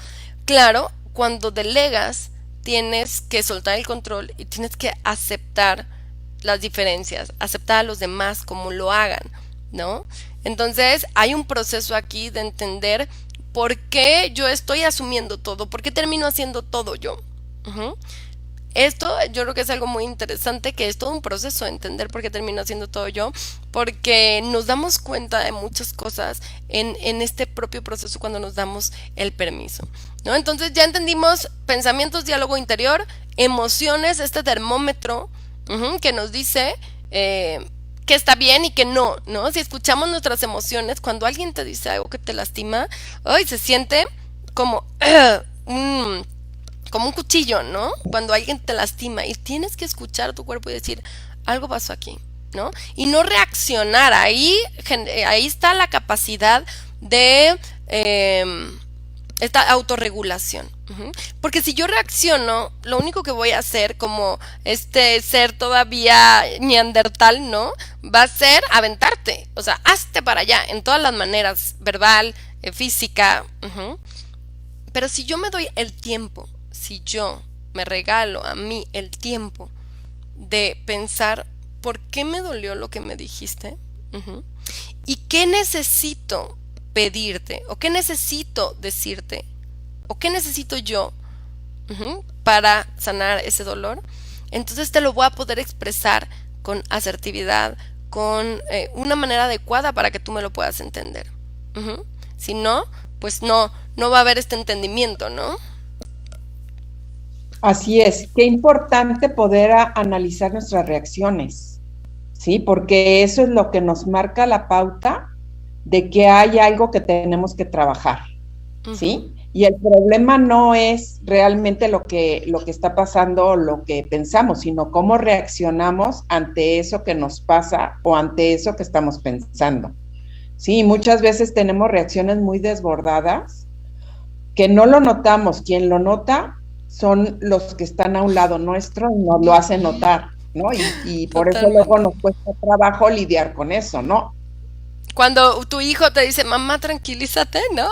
Claro, cuando delegas, tienes que soltar el control y tienes que aceptar las diferencias, aceptar a los demás como lo hagan, ¿no? Entonces, hay un proceso aquí de entender por qué yo estoy asumiendo todo, por qué termino haciendo todo yo. Ujú. Esto yo creo que es algo muy interesante, que es todo un proceso de entender por qué termino haciendo todo yo, porque nos damos cuenta de muchas cosas en este propio proceso cuando nos damos el permiso, ¿no? Entonces ya entendimos pensamientos, diálogo interior, emociones, este termómetro que nos dice que está bien y que no, ¿no? Si escuchamos nuestras emociones, cuando alguien te dice algo que te lastima, hoy se siente como un como un cuchillo, ¿no? Cuando alguien te lastima y tienes que escuchar a tu cuerpo y decir, algo pasó aquí, ¿no? Y no reaccionar. Ahí está la capacidad de esta autorregulación. Porque si yo reacciono, lo único que voy a hacer como este ser todavía neandertal, ¿no? Va a ser aventarte. O sea, hazte para allá en todas las maneras, verbal, física. Pero si yo me doy el tiempo, si yo me regalo a mí el tiempo de pensar por qué me dolió lo que me dijiste, y qué necesito pedirte, o qué necesito decirte, o qué necesito yo para sanar ese dolor, entonces te lo voy a poder expresar con asertividad, con una manera adecuada para que tú me lo puedas entender. Si no, pues no va a haber este entendimiento, ¿no? Así es, qué importante poder analizar nuestras reacciones, ¿sí? Porque eso es lo que nos marca la pauta de que hay algo que tenemos que trabajar, ¿sí? Y el problema no es realmente lo que está pasando o lo que pensamos, sino cómo reaccionamos ante eso que nos pasa o ante eso que estamos pensando. Sí, muchas veces tenemos reacciones muy desbordadas que no lo notamos. Quien lo nota son los que están a un lado nuestro y nos lo hacen notar, ¿no? Y por eso luego nos cuesta trabajo lidiar con eso, ¿no? Cuando tu hijo te dice, mamá, tranquilízate, ¿no?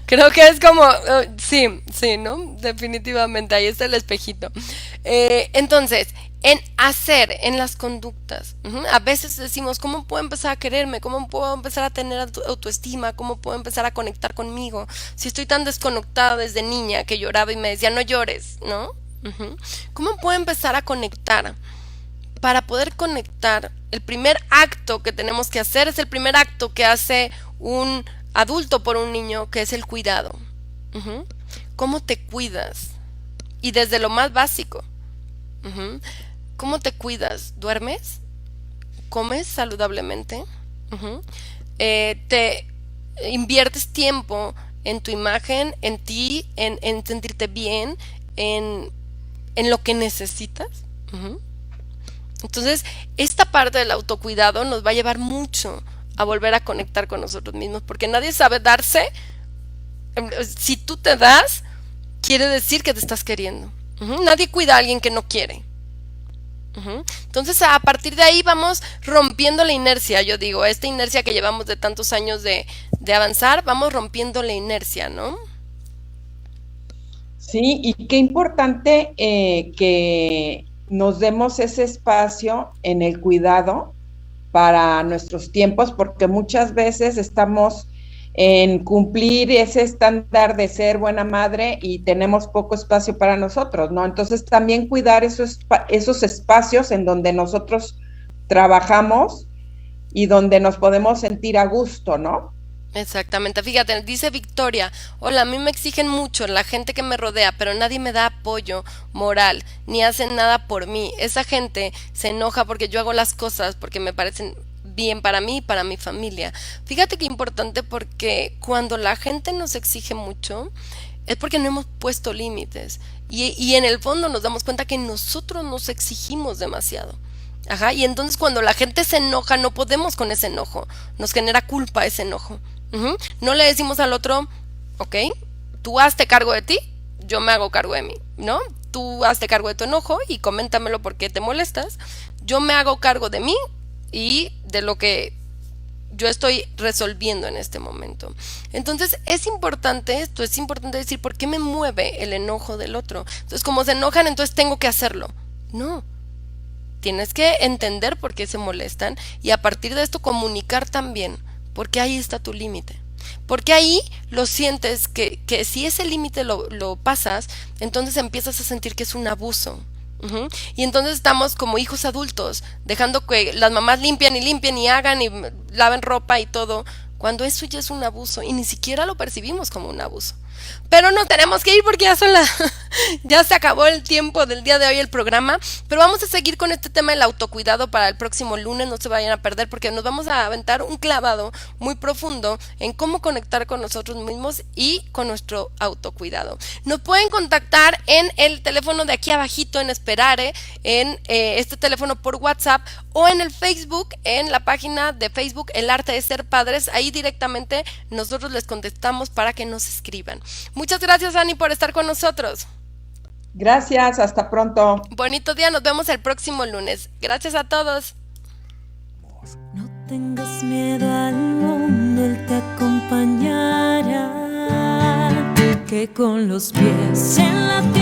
Creo que es como, sí, ¿no? Definitivamente, ahí está el espejito. Entonces, en las conductas, a veces decimos, ¿cómo puedo empezar a quererme? ¿Cómo puedo empezar a tener autoestima? ¿Cómo puedo empezar a conectar conmigo? Si estoy tan desconectada desde niña que lloraba y me decía, no llores, ¿no? ¿Cómo puedo empezar a conectar? Para poder conectar, el primer acto que tenemos que hacer es el primer acto que hace un adulto por un niño, que es el cuidado. ¿Cómo te cuidas? Y desde lo más básico. ¿Cómo te cuidas? ¿Duermes? ¿Comes saludablemente? ¿Te inviertes tiempo en tu imagen, en ti, en sentirte bien, en lo que necesitas? Entonces, esta parte del autocuidado nos va a llevar mucho a volver a conectar con nosotros mismos, porque nadie sabe darse. Si tú te das, quiere decir que te estás queriendo. Nadie cuida a alguien que no quiere. Entonces, a partir de ahí vamos rompiendo la inercia, yo digo, esta inercia que llevamos de tantos años de avanzar, vamos rompiendo la inercia, ¿no? Sí, y qué importante que nos demos ese espacio en el cuidado para nuestros tiempos, porque muchas veces estamos en cumplir ese estándar de ser buena madre y tenemos poco espacio para nosotros, ¿no? Entonces también cuidar esos espacios en donde nosotros trabajamos y donde nos podemos sentir a gusto, ¿no? Exactamente, fíjate, dice Victoria, hola, a mí me exigen mucho la gente que me rodea, pero nadie me da apoyo moral, ni hacen nada por mí. Esa gente se enoja porque yo hago las cosas porque me parecen bien para mí y para mi familia. Fíjate qué importante, porque cuando la gente nos exige mucho es porque no hemos puesto límites, y en el fondo nos damos cuenta que nosotros nos exigimos demasiado. Ajá, y entonces cuando la gente se enoja, no podemos con ese enojo, nos genera culpa ese enojo. Ujú. No le decimos al otro, ok, tú hazte cargo de ti, yo me hago cargo de mí, ¿no? Tú hazte cargo de tu enojo y coméntamelo por qué te molestas. Yo me hago cargo de mí y de lo que yo estoy resolviendo en este momento. Entonces es importante esto, es importante decir por qué me mueve el enojo del otro. Entonces, como se enojan, entonces tengo que hacerlo. No, tienes que entender por qué se molestan y a partir de esto comunicar también, porque ahí está tu límite. Porque ahí lo sientes que si ese límite lo pasas, entonces empiezas a sentir que es un abuso. Ujú. Y entonces estamos como hijos adultos, dejando que las mamás limpien y hagan y laven ropa y todo, cuando eso ya es un abuso y ni siquiera lo percibimos como un abuso. Pero no tenemos que ir porque ya son ya se acabó el tiempo del día de hoy el programa, pero vamos a seguir con este tema del autocuidado para el próximo lunes, no se vayan a perder porque nos vamos a aventar un clavado muy profundo en cómo conectar con nosotros mismos y con nuestro autocuidado. Nos pueden contactar en el teléfono de aquí abajito en Esperare, en este teléfono por WhatsApp o en el Facebook, en la página de Facebook El Arte de Ser Padres, ahí directamente nosotros les contestamos para que nos escriban. Muchas gracias, Ani, por estar con nosotros. Gracias, hasta pronto. Bonito día, nos vemos el próximo lunes. Gracias a todos. No tengas miedo al mundo, él te acompañará, que con los pies en la tierra